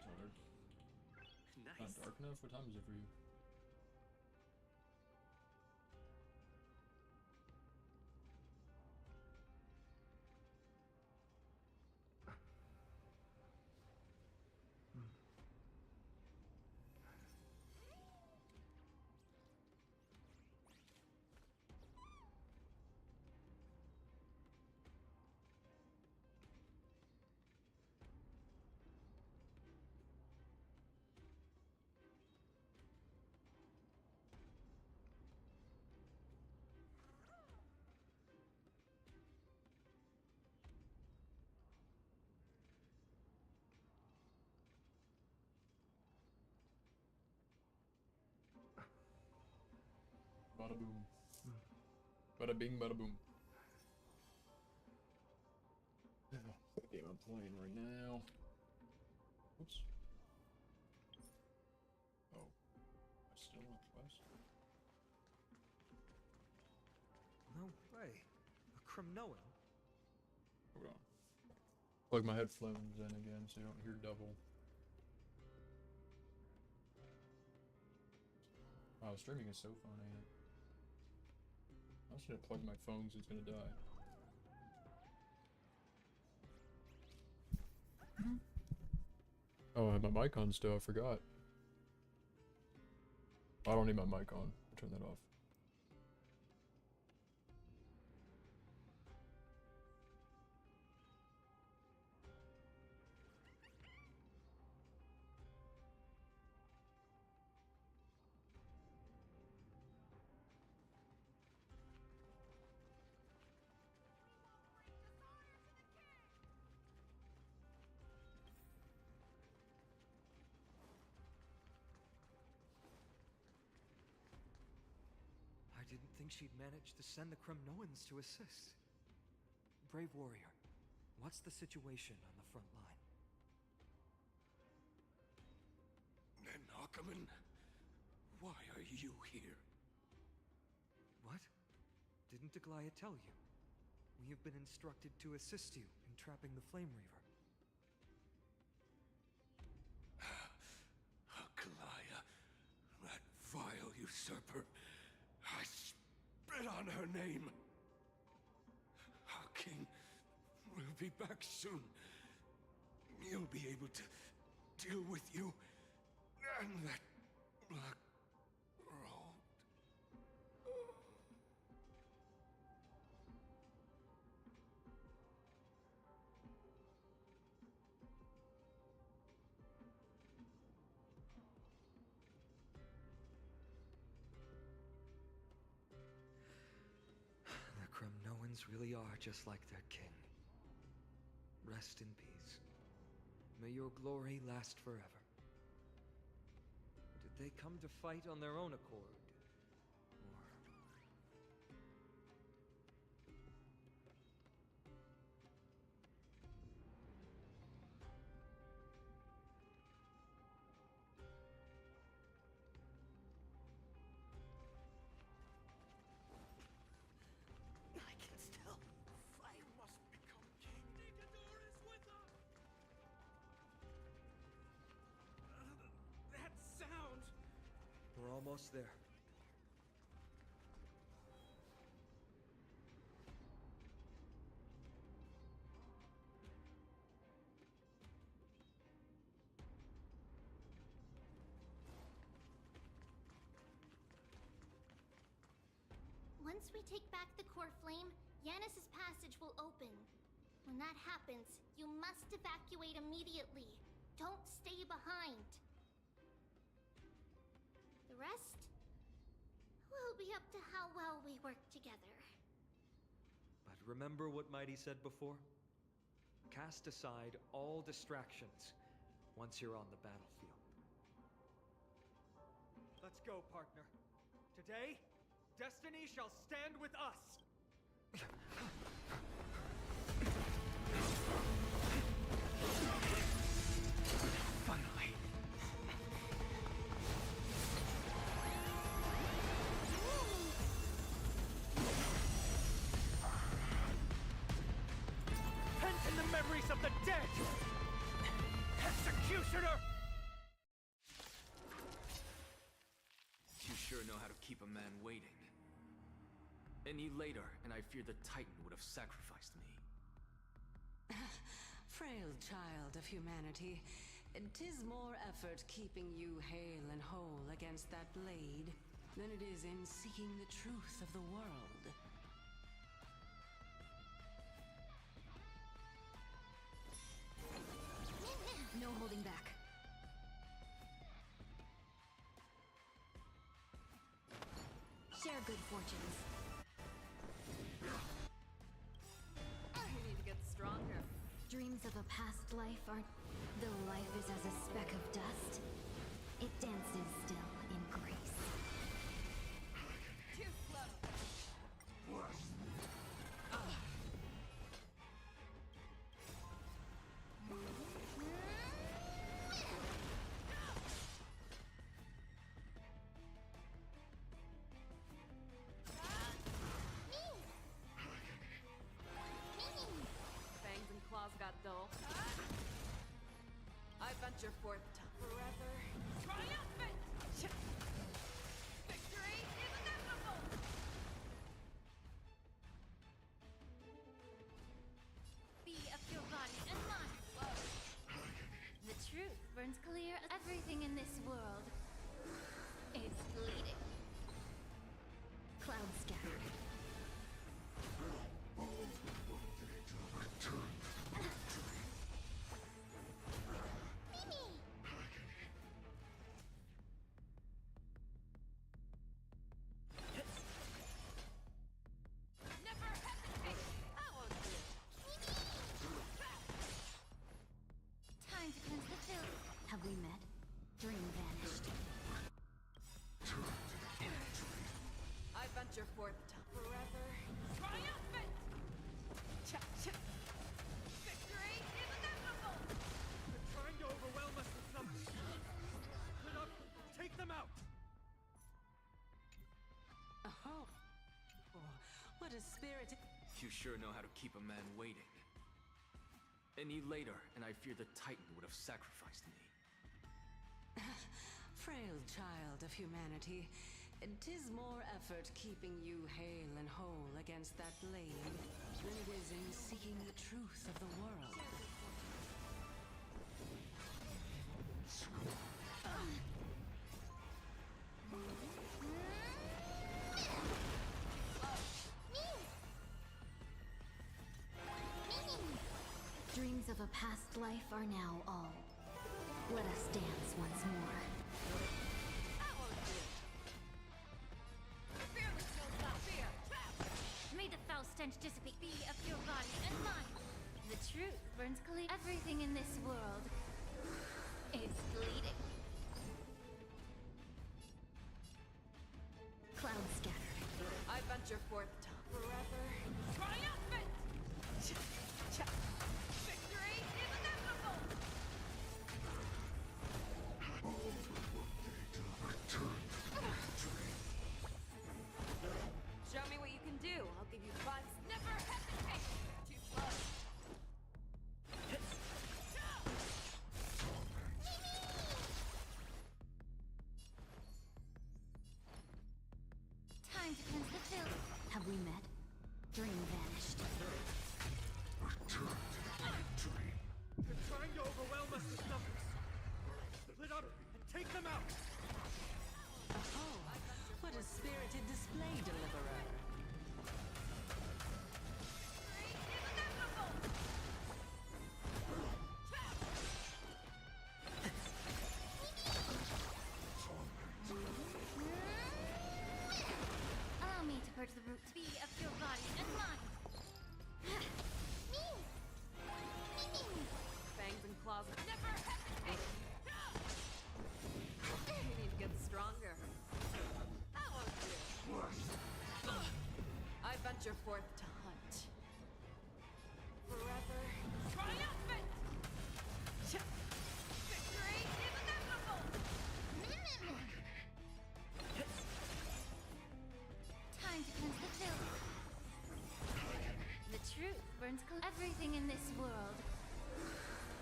It's not dark. Nice. Not dark enough? What time is it for you? Bada boom. Bada bing, bada boom. What game I'm playing right now? Oops. Oh. I still on quest? No way. A Cremnoan? Hold on. Plug my headphones in again so you don't hear double. Wow, streaming is so fun, ain't it? I should have plugged my phone because it's gonna die. Oh, I have my mic on still, I forgot. I don't need my mic on. I'll turn that off. I didn't think she'd manage to send the Cremnoans to assist. Brave warrior, what's the situation on the front line? Then Ackerman, why are you here? What? Didn't Deglaya tell you? We have been instructed to assist you in trapping the Flame Reaver. Deglaya, that vile usurper. I spit on her name. Our king will be back soon. He'll be able to deal with you and that black robe. The Cremnoans really are just like their king. Rest in peace. May your glory last forever. Did they come to fight on their own accord? Or... I can still. I must become king. Nikador is with us. That sound. We're almost there. Once we take back the core flame, Yanis's passage will open. When that happens, you must evacuate immediately. Don't stay behind. The rest will be up to how well we work together. But remember what Mighty said before? Cast aside all distractions once you're on the battlefield. Let's go, partner. Today, destiny shall stand with us! Finally. Pent in the memories of the dead! Executioner! keep a man waiting. Any later, and I fear the Titan would have sacrificed me. Frail child of humanity, 'tis more effort keeping you hale and whole against that blade than it is in seeking the truth of the world. No holding back. Share good fortunes. You need to get stronger. Dreams of a past life are... Though life is as a speck of dust, it dances still in grace. Too slow. Fangs and claws got dull. I venture forth to forever triumphant! Victory is inevitable! Be of your body and mind. The truth burns clear. Everything in this world is bleeding. Cloud scattered. Never hesitate! I won't do it. Time to cleanse the filth. Have we met? Dream vanished. I venture forth to forever triumphant! Victory is inevitable! They're trying to overwhelm us with numbers. Split up, take them out! Oh, what a spirit. You sure know how to keep a man waiting. Any later, and I fear the Titan would have sacrificed me. Frail child of humanity, 'tis more effort keeping you hale and whole against that blade than it is in seeking the truth of the world. Dreams of a past life are now all. Let us dance once more. I won't do it. Fearless knows not fear. May the foul stench dissipate. Be of your body and mind. The truth burns clear. Everything in this world is bleeding. Cloud scattered. I venture forth to forever triumphant! Victory is inevitable! Show me what you can do. I'll give you 5. Never hesitate! Too slow. Time to cleanse the filth. Have we met? Dream vanished. They're trying to overwhelm us with numbers. Split up and take them out! Oh, what a spirited display, deliverer. Victory is inevitable! Allow me to purge the root. Be of your body and mind. Fangs and claws. Never hesitate! You need to get stronger. I won't do it. I venture forth to hunt. Forever triumphant! Victory is inevitable! Time to cleanse the filth. The truth burns clear. Everything in this world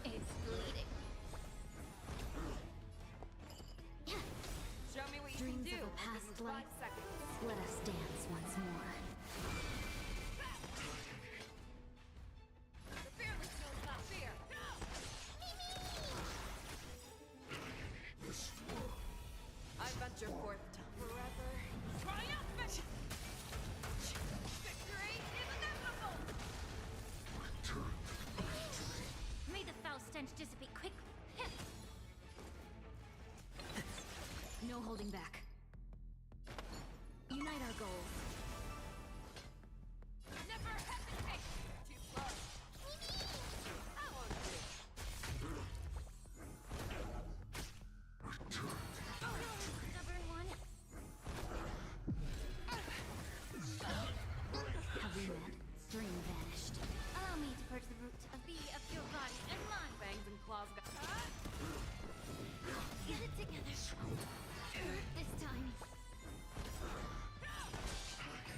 is bleeding. Show me what you Dreams can do. of a I'll give past you 5 life. seconds. Let us dance once more. The fearless knows not fear. I venture forth to forever triumphant. Victory is inevitable. May the foul stench dissipate quickly. No holding back. Unite our goals. Never hesitate. Too close. I won't do. Stubborn one. Have we met? Stream vanished. Allow me to purge the root of be of your body and mind. Fangs and claws got. Get it together. This time. Can't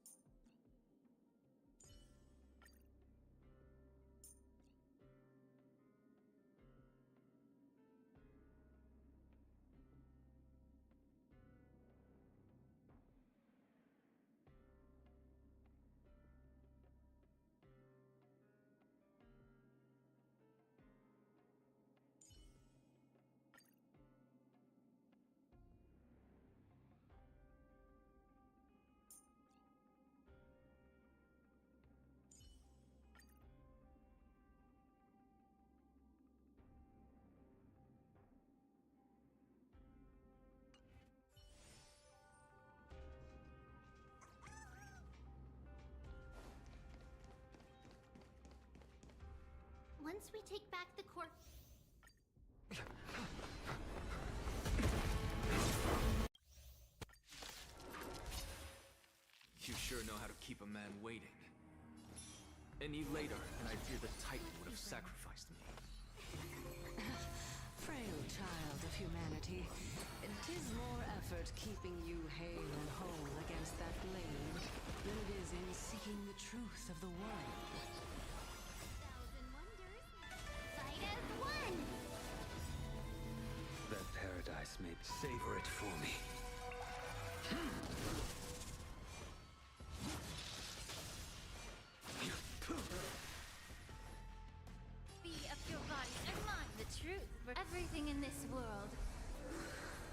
see. Once we take back the core... You sure know how to keep a man waiting. Any later, and I fear the Titan would have sacrificed me. Frail child of humanity, 'tis more effort keeping you hale and whole against that blade than it is in seeking the truth of the world. Thousand wonders. Fight as one! That paradise may savor it for me. Be of your body and mind. The truth for everything in this world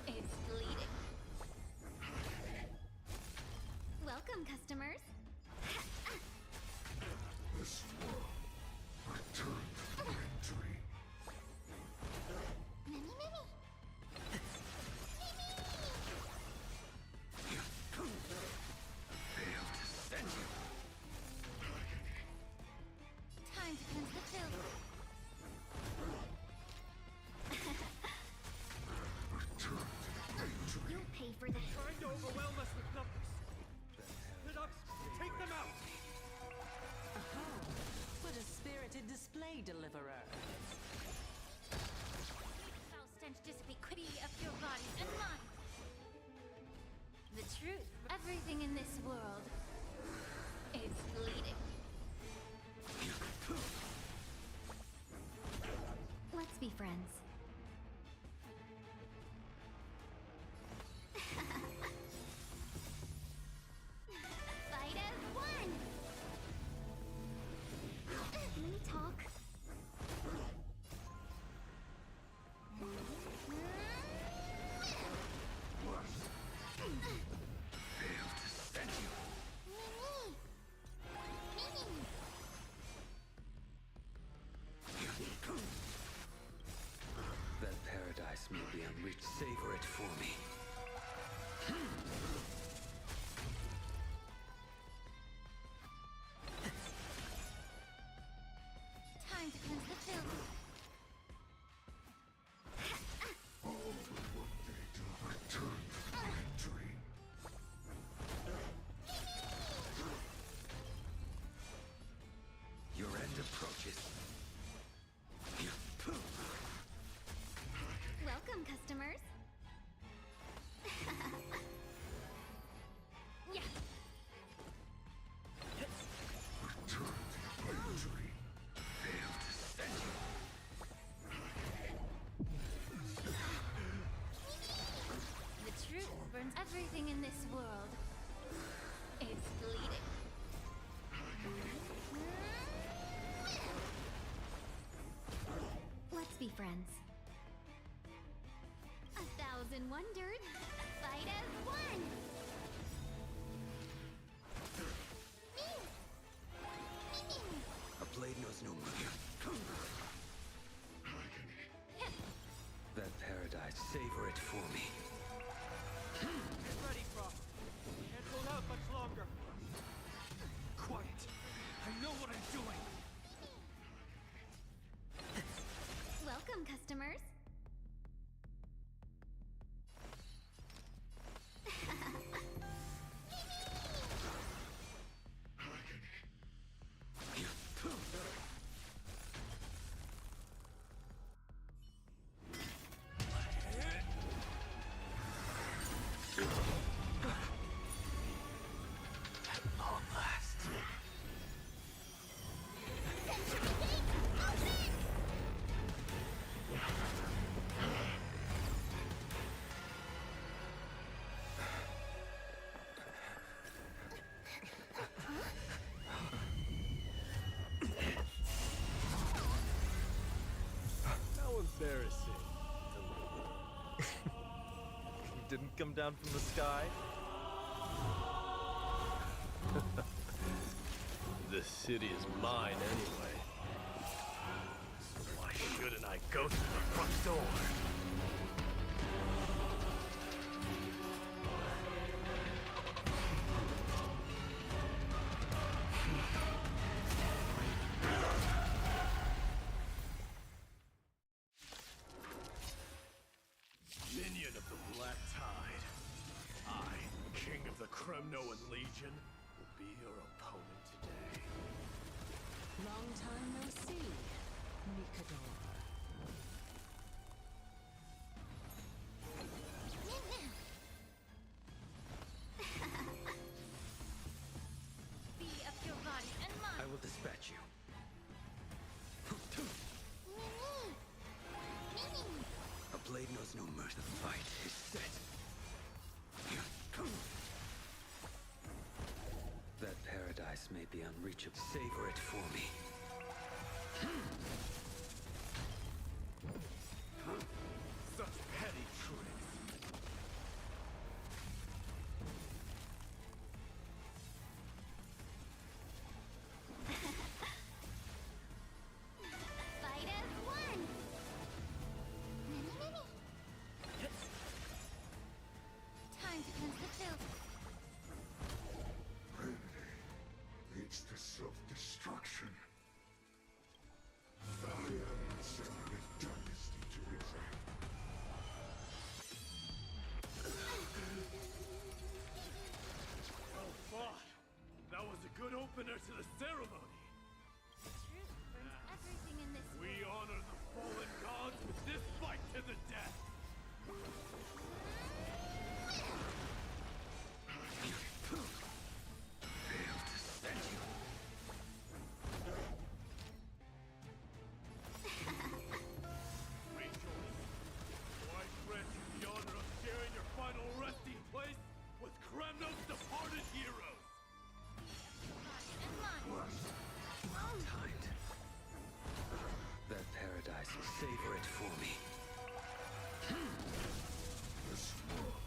is bleeding. Welcome, customers. This world returned victory. Mimi, Mimi. Failed to send you. Time to cleanse the filth. Returned victory. You'll pay for this. Trying to overwhelm us with numbers. Split up, take them out! What a spirited display, deliverer. Foul stench dissipate quickly of your body and mind. The truth for everything in this world is bleeding. Let's be friends. Fight as one! Can we talk? Failed to send you. Mimi! Mimi! friends. 1,000 wondered. Fight as one. A blade knows no mercy. That paradise, savor it for me. Get ready, Croft. Can't hold out much longer. Quiet. I know what I'm doing. Welcome, customers. Long last. How embarrassing. Didn't come down from the sky? This city is mine anyway. So why shouldn't I go through the front door? Minion of the Black Tide. I, King of the Kremnoan Legion, will be your opponent today. Long time no see, Mikador. Be of your body and mind. I will dispatch you. A blade knows no mercy. The fight is set. That paradise may be unreachable. Savor it for me. Such petty tricks. Fight as one. Time to cleanse the filth. Leads to self-destruction. I am sending a dynasty to exile. Well fought. That was a good opener to the ceremony. Truth burns everything in this We world. honor the fallen gods with this fight to the death. Failed to send you. Rejoice. For I grant you the honor of sharing your final resting place with Kremno's departed heroes. Body and mind. Timed. That paradise, savor it for me. This world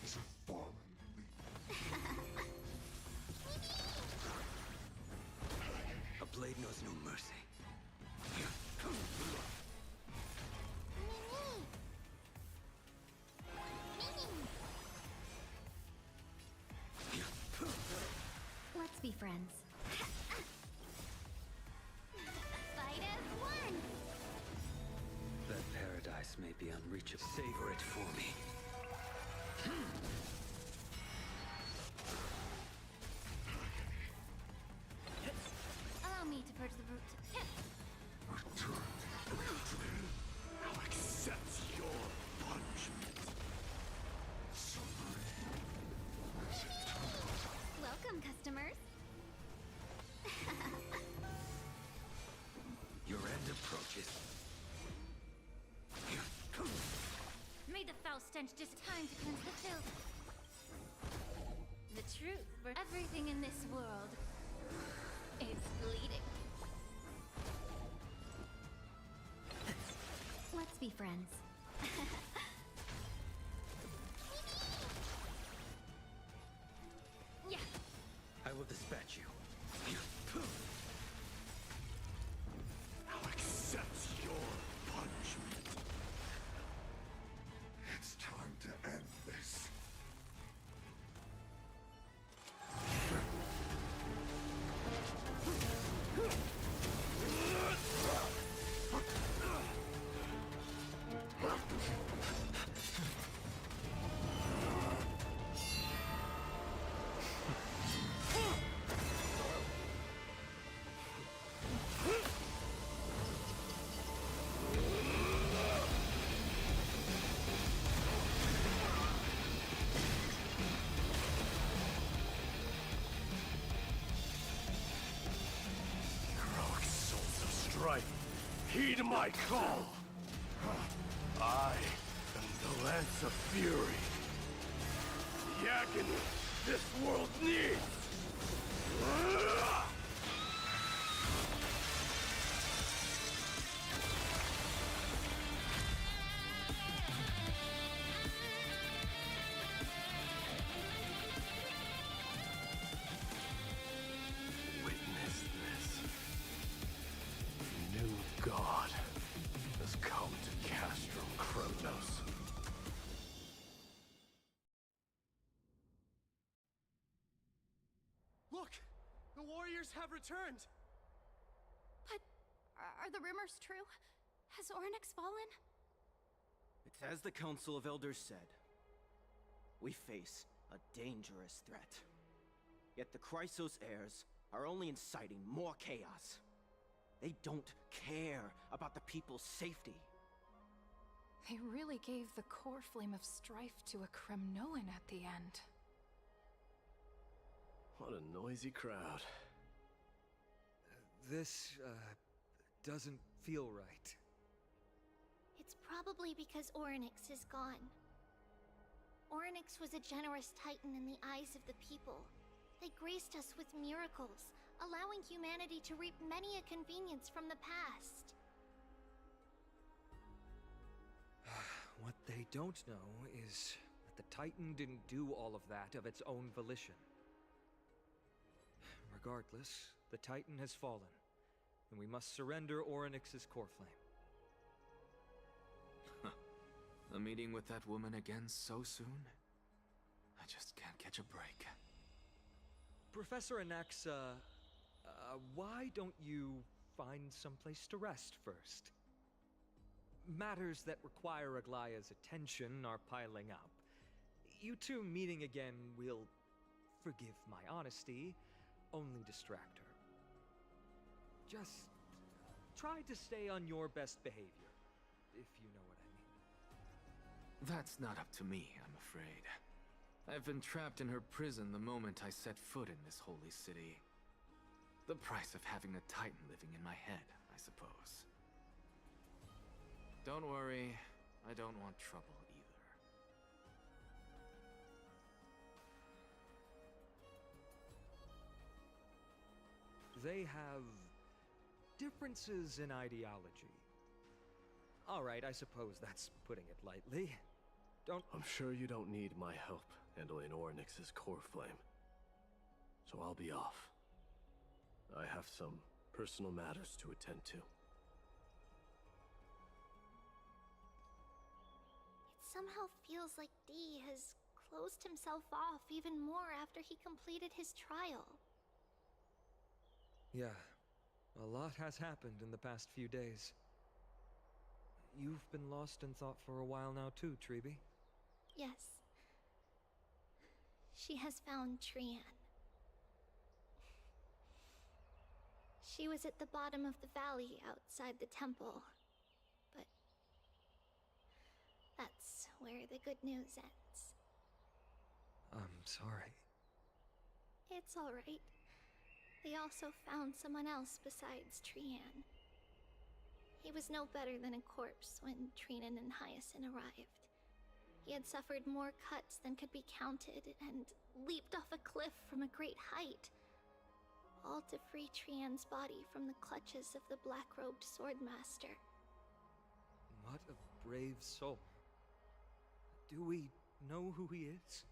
is a fallen legion. A blade knows no mercy. Let's be friends. Fight as one. That paradise may be unreachable. Savor it for me. Allow me to purge the root. Return to Beltane. Now accept your punishment. Suffering is eternal. Welcome, customers. Your end approaches. May the foul stench just time to cleanse the filth. The truth for everything in this world is bleeding. Let's be friends. Yeah. I will dispatch you. I'll accept your punishment. It's time to end this. Heroic souls of strife, heed my call. I am the Lance of Fury. The agony this world needs. Witness this. The new god has come to Castrum Kronos. Look! The warriors have returned! But are the rumors true? Has Ornyx fallen? It's as the Council of Elders said. We face a dangerous threat. Yet the Chrysos heirs are only inciting more chaos. They don't care about the people's safety. They really gave the core flame of strife to a Kremnoan at the end. What a noisy crowd. This, doesn't feel right. It's probably because Ornyx is gone. Ornyx was a generous titan in the eyes of the people. They graced us with miracles, allowing humanity to reap many a convenience from the past. What they don't know is that the Titan didn't do all of that of its own volition. Regardless, the Titan has fallen, and we must surrender Ornyx's core flame. A meeting with that woman again so soon? I just can't catch a break. Professor Anaxa, why don't you find someplace to rest first? Matters that require Aglaya's attention are piling up. You two meeting again will, forgive my honesty, only distract her. Just try to stay on your best behavior, if you know what I mean. That's not up to me, I'm afraid. I've been trapped in her prison the moment I set foot in this holy city. The price of having a Titan living in my head, I suppose. Don't worry, I don't want trouble either. They have differences in ideology. All right, I suppose that's putting it lightly. I'm sure you don't need my help handling Ornyx's core flame. So I'll be off. I have some personal matters to attend to. It somehow feels like D has closed himself off even more after he completed his trial. Yeah, a lot has happened in the past few days. You've been lost in thought for a while now too, Treeby. Yes. She has found Trian. She was at the bottom of the valley outside the temple, but that's where the good news ends. I'm sorry. It's all right. They also found someone else besides Trian. He was no better than a corpse when Trinan and Hyacinth arrived. He had suffered more cuts than could be counted and leaped off a cliff from a great height, all to free Trian's body from the clutches of the black-robed swordmaster. What a brave soul. Do we know who he is?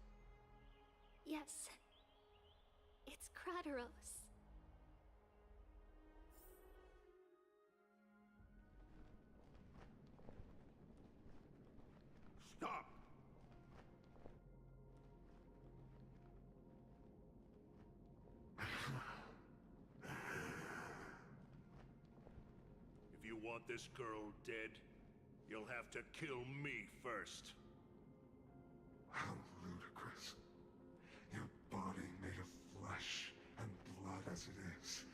Yes. It's Crateros. Stop! If you want this girl dead, you'll have to kill me first. How ludicrous. Your body made of flesh and blood as it is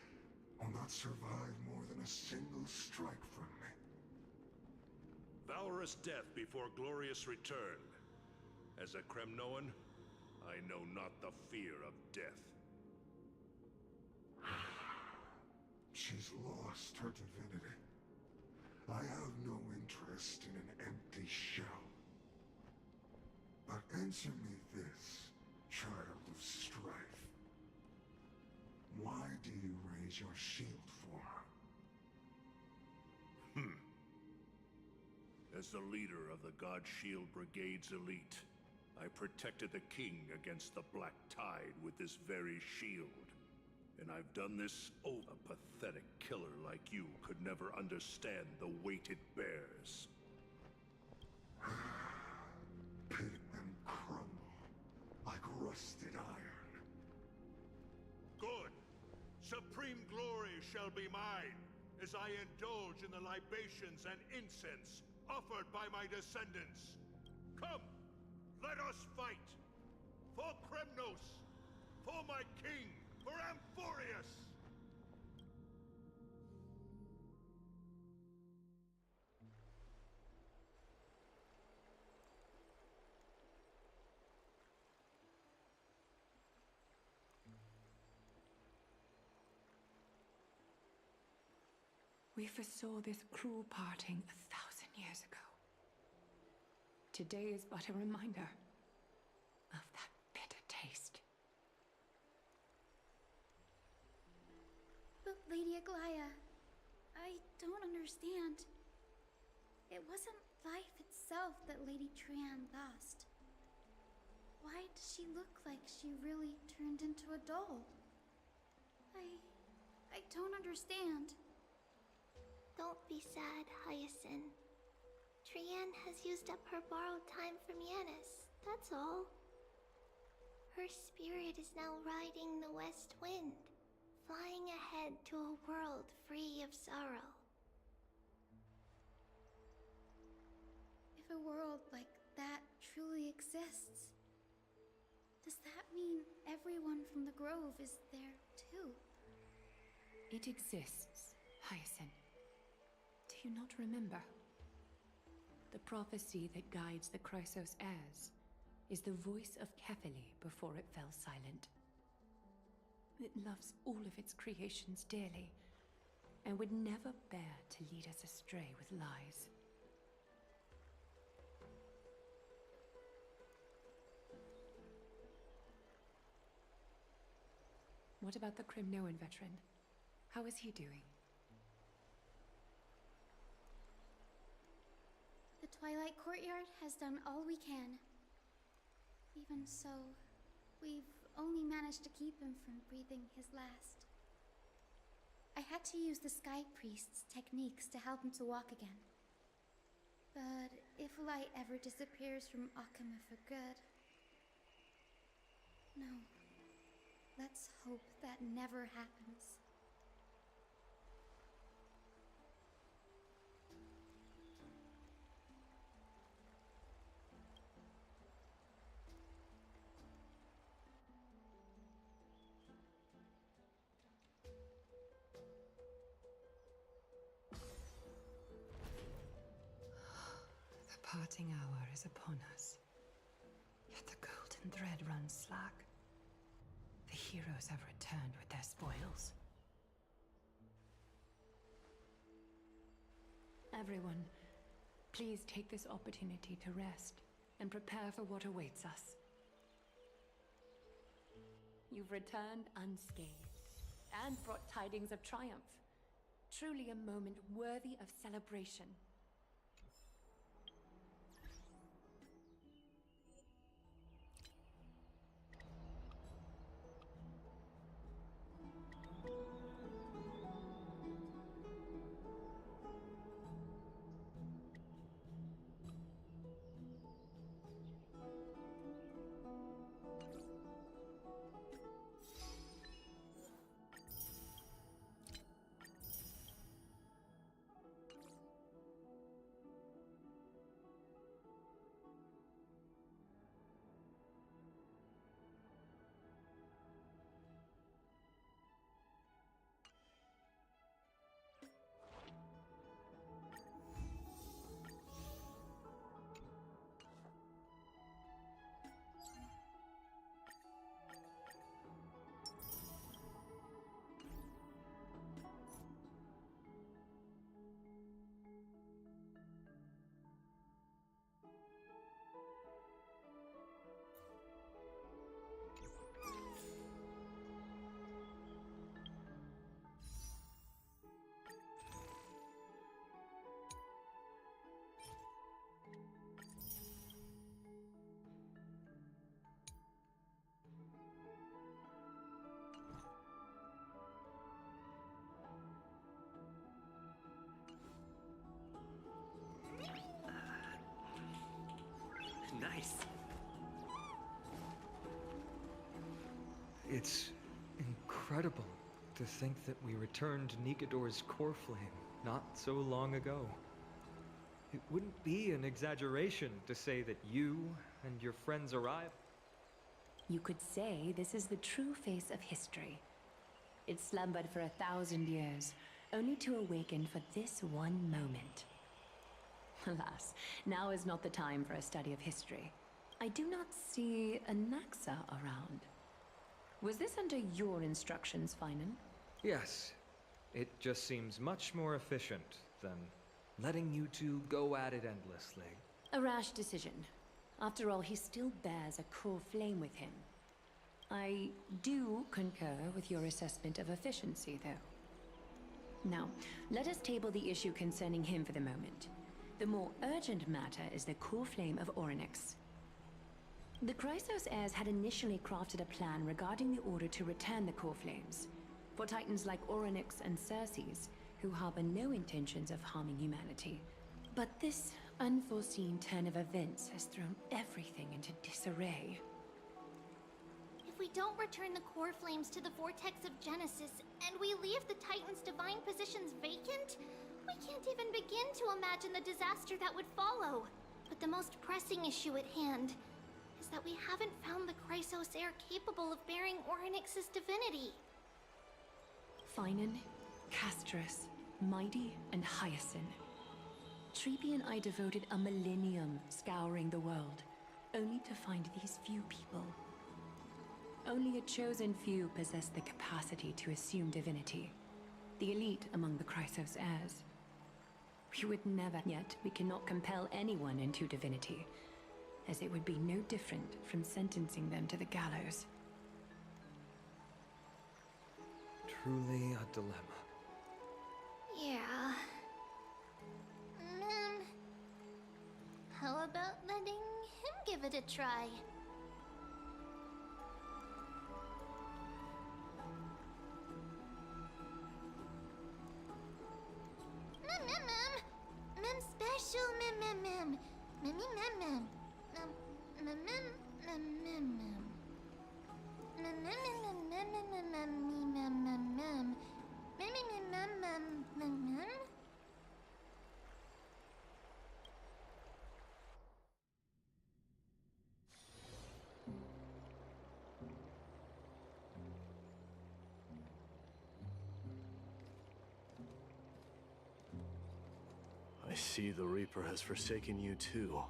will not survive more than a single strike from me. Valorous death before glorious return. As a Kremnoan, I know not the fear of death. She's lost her divinity. I have no interest in an empty shell. But answer me this, child of strife. Why do you raise your shield for her? As the leader of the God Shield Brigade's elite, I protected the king against the Black Tide with this very shield. And I've done this a pathetic killer like you could never understand the weight it bears. Pit them crumble like rusted iron. Good! Supreme glory shall be mine, as I indulge in the libations and incense offered by my descendants. Come, let us fight! For Kremnos! For my king! For Amphorius! We foresaw this cruel parting 1,000 years ago. Today is but a reminder of that bitter taste. But Lady Aglaya, I don't understand. It wasn't life itself that Lady Trian lost. Why does she look like she really turned into a doll? I don't understand. Don't be sad, Hyacinth. Trian has used up her borrowed time from Yanis, that's all. Her spirit is now riding the west wind, flying ahead to a world free of sorrow. If a world like that truly exists, does that mean everyone from the Grove is there too? It exists, Hyacinth. Do you not remember? The prophecy that guides the Chrysos heirs is the voice of Kefili before it fell silent. It loves all of its creations dearly, and would never bear to lead us astray with lies. What about the Kremnoan veteran? How is he doing? The Twilight Courtyard has done all we can. Even so, we've only managed to keep him from breathing his last. I had to use the Sky Priest's techniques to help him to walk again. But if light ever disappears from Akama for good... No. Let's hope that never happens. The parting hour is upon us. Yet the golden thread runs slack. The heroes have returned with their spoils. Everyone, please take this opportunity to rest and prepare for what awaits us. You've returned unscathed and brought tidings of triumph. Truly a moment worthy of celebration. It's incredible to think that we returned Nikador's core flame not so long ago. It wouldn't be an exaggeration to say that you and your friends arrived. You could say this is the true face of history. It slumbered for 1,000 years, only to awaken for this one moment. Alas, now is not the time for a study of history. I do not see a Naxa around. Was this under your instructions, Finan? Yes. It just seems much more efficient than letting you two go at it endlessly. A rash decision. After all, he still bears a core flame with him. I do concur with your assessment of efficiency, though. Now, let us table the issue concerning him for the moment. The more urgent matter is the core flame of Orynyx. The Chrysos heirs had initially crafted a plan regarding the order to return the core flames, for titans like Orynyx and Circes, who harbor no intentions of harming humanity. But this unforeseen turn of events has thrown everything into disarray. If we don't return the core flames to the vortex of Genesis, and we leave the Titan's divine positions vacant, we can't even begin to imagine the disaster that would follow. But the most pressing issue at hand is that we haven't found the Chrysos heir capable of bearing Orynyx's divinity. Finan, Castris, Mighty, and Hyacinth. Treepy and I devoted a millennium scouring the world, only to find these few people. Only a chosen few possess the capacity to assume divinity. The elite among the Chrysos heirs. We would never, yet we cannot compel anyone into divinity, as it would be no different from sentencing them to the gallows. Truly a dilemma. Yeah. How about letting him give it a try? Mem special mem. Mem. I see the Reaper has forsaken you too,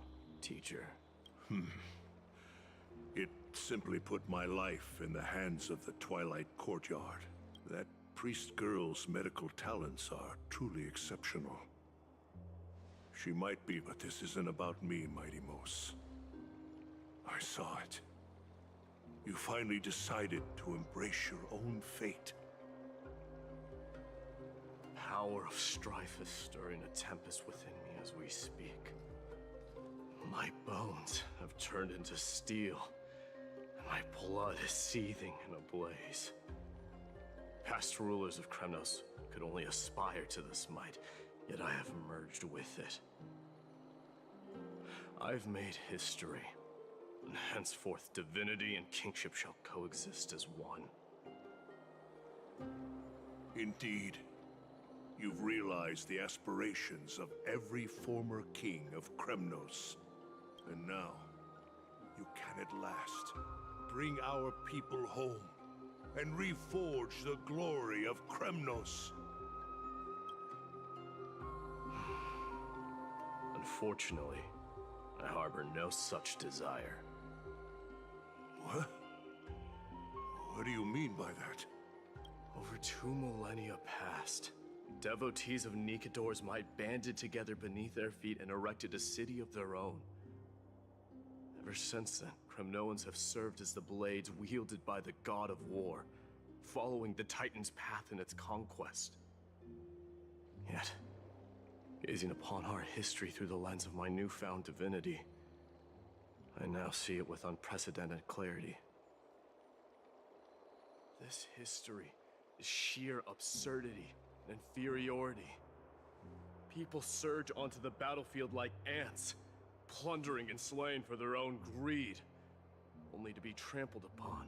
teacher. It simply put my life in the hands of the Twilight Courtyard. That priest girl's medical talents are truly exceptional. She might be, but this isn't about me, Mighty Mos. I saw it. You finally decided to embrace your own fate. Power of strife is stirring a tempest within me as we speak. My bones have turned into steel, and my blood is seething in a blaze. Past rulers of Kremnos could only aspire to this might, yet I have merged with it. I've made history, and henceforth divinity and kingship shall coexist as one. Indeed. You've realized the aspirations of every former king of Kremnos. And now, you can at last bring our people home and reforge the glory of Kremnos. Unfortunately, I harbor no such desire. What? What do you mean by that? Over 2 millennia past, devotees of Nikador's might banded together beneath their feet and erected a city of their own. Ever since then, Kremnoans have served as the blades wielded by the god of war, following the Titan's path in its conquest. Yet, gazing upon our history through the lens of my newfound divinity, I now see it with unprecedented clarity. This history is sheer absurdity and inferiority. People surge onto the battlefield like ants, plundering and slaying for their own greed, only to be trampled upon.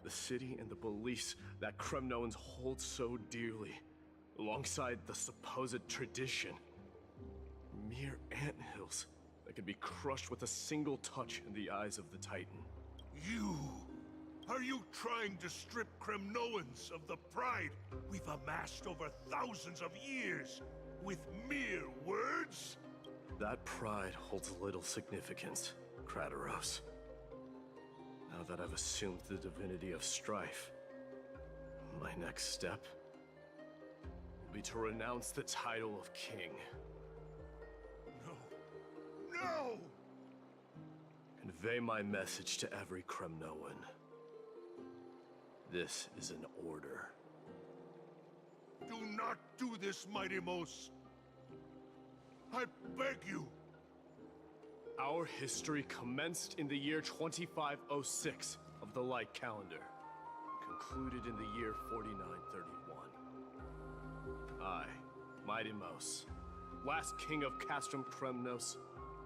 the city and the beliefs that Kremnoans hold so dearly, alongside the supposed tradition. Mere anthills that could be crushed with a single touch in the eyes of the Titan. You! Are you trying to strip Kremnoans of the pride we've amassed over thousands of years with mere words? That pride holds little significance, Krateros. Now that I've assumed the divinity of strife, my next step will be to renounce the title of king. No! Convey my message to every Kremnoan. This is an order. Do not do this, Mighty Mos. I beg you. Our history commenced in the year 2506 of the Light Calendar, concluded in the year 4931. I, Mighty Mos, last king of Castrum Kremnos,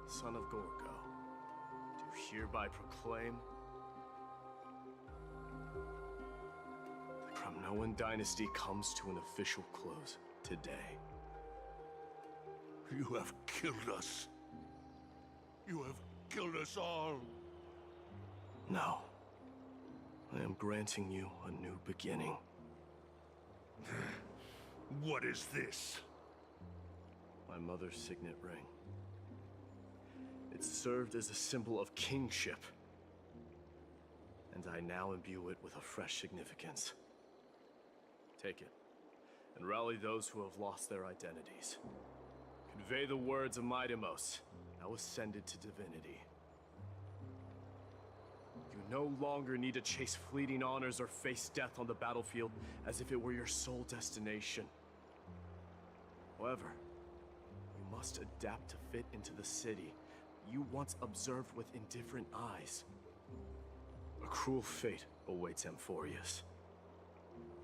son of Gorgo, do hereby proclaim the Kremnoan dynasty comes to an official close today. You have killed us. You have killed us all. No. I am granting you a new beginning. What is this? My mother's signet ring. It served as a symbol of kingship, and I now imbue it with a fresh significance. Take it, and rally those who have lost their identities. Convey the words of Mighty Mos, now ascended to divinity. You no longer need to chase fleeting honors or face death on the battlefield as if it were your sole destination. However, you must adapt to fit into the city you once observed with indifferent eyes. A cruel fate awaits Amphorius.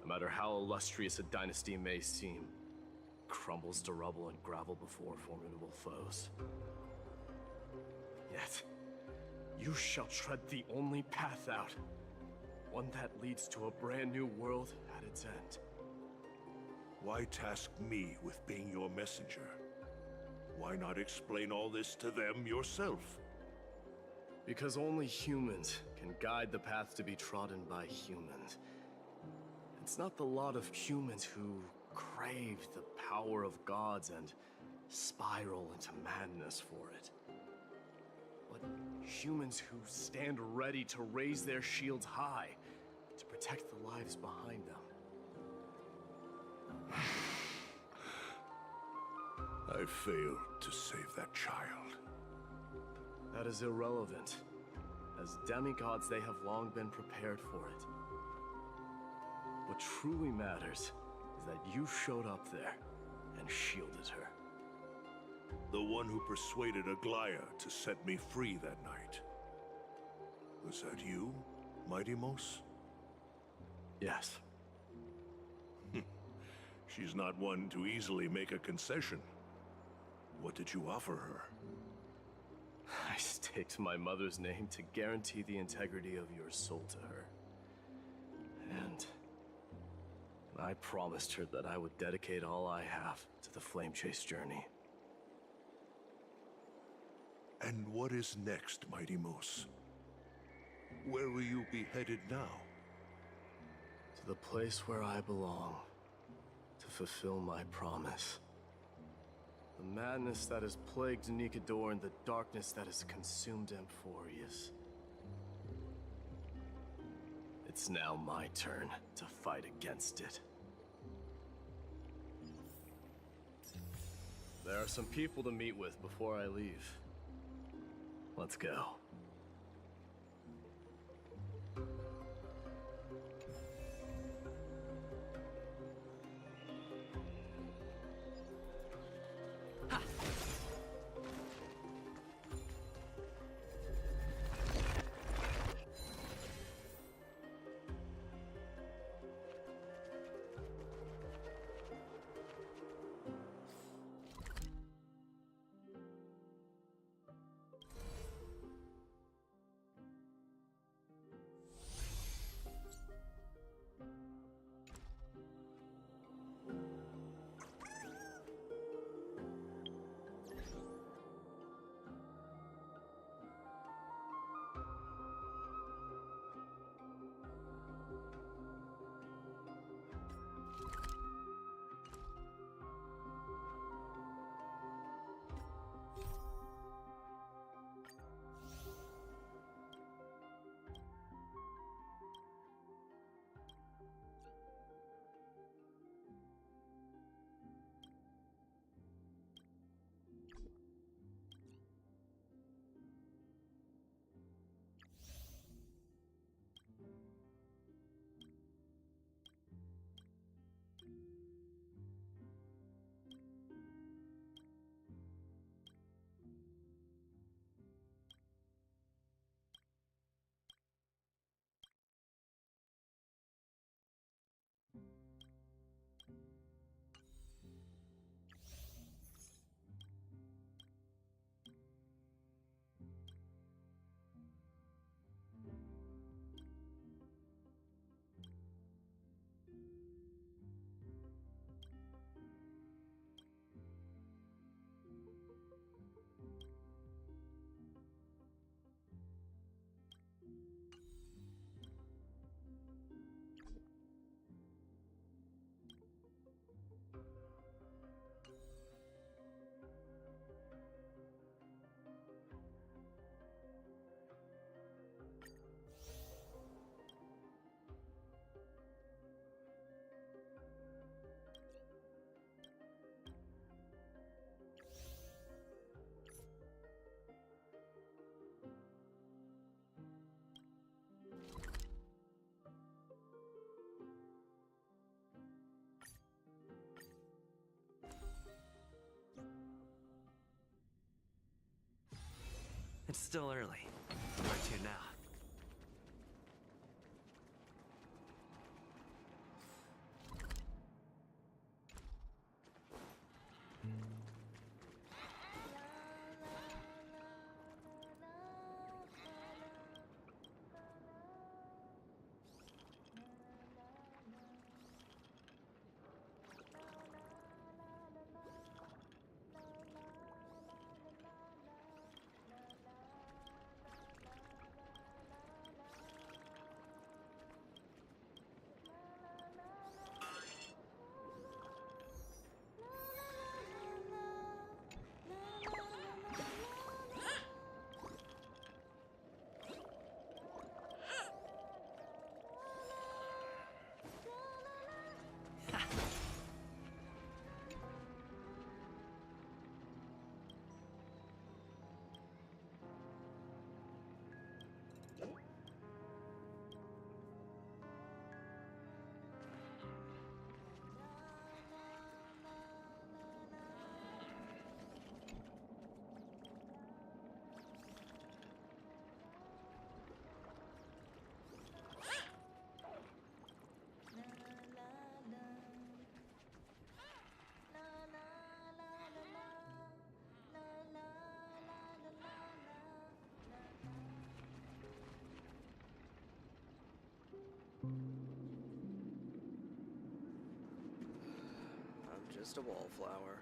No matter how illustrious a dynasty may seem, crumbles to rubble and gravel before formidable foes. Yet, you shall tread the only path out, one that leads to a brand new world at its end. Why task me with being your messenger? Why not explain all this to them yourself? Because only humans can guide the path to be trodden by humans. It's not the lot of humans who crave the power of gods and spiral into madness for it, but humans who stand ready to raise their shields high to protect the lives behind them. I failed to save that child. That is irrelevant. As demigods, they have long been prepared for it. What truly matters is that you showed up there and shielded her. The one who persuaded Aglaya to set me free that night. Was that you, Mighty Mos? Yes. She's not one to easily make a concession. What did you offer her? I staked my mother's name to guarantee the integrity of your soul to her. And I promised her that I would dedicate all I have to the Flame Chase journey. And what is next, Mighty Mos? Where will you be headed now? To the place where I belong, to fulfill my promise. The madness that has plagued Nikador and the darkness that has consumed Amphorius. It's now my turn to fight against it. There are some people to meet with before I leave. Let's go. Still early. Where to now? I'm just a wallflower.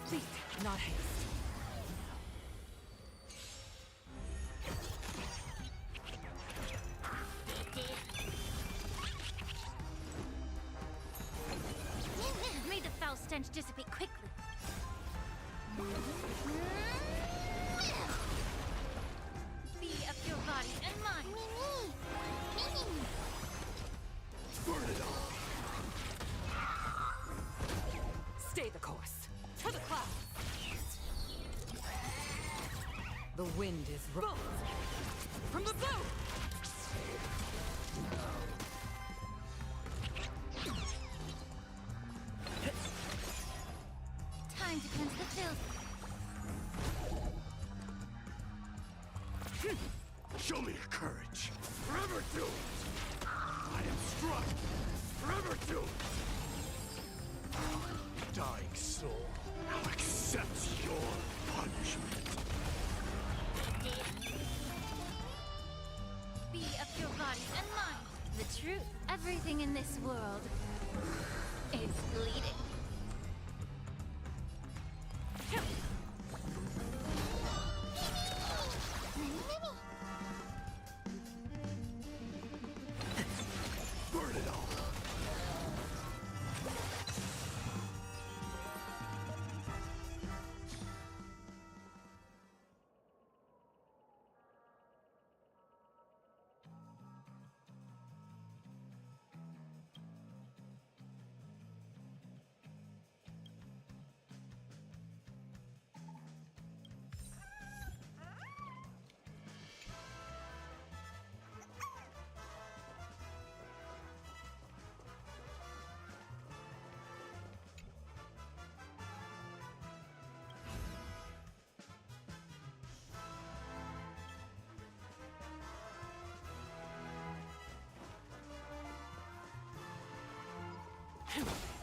Speed, not haste. May the foul stench dissipate quickly. Be of your body and mind. Burn it all! Stay the course. To the clouds. The wind is both from the bow. Time to cleanse the filth. Show me your courage. Forever doomed. I am struck. Forever doomed. Dying soul, I'll accept your punishment. Be of your body and mind. The truth. Everything in this world is bleeding. Burn it all. Phew.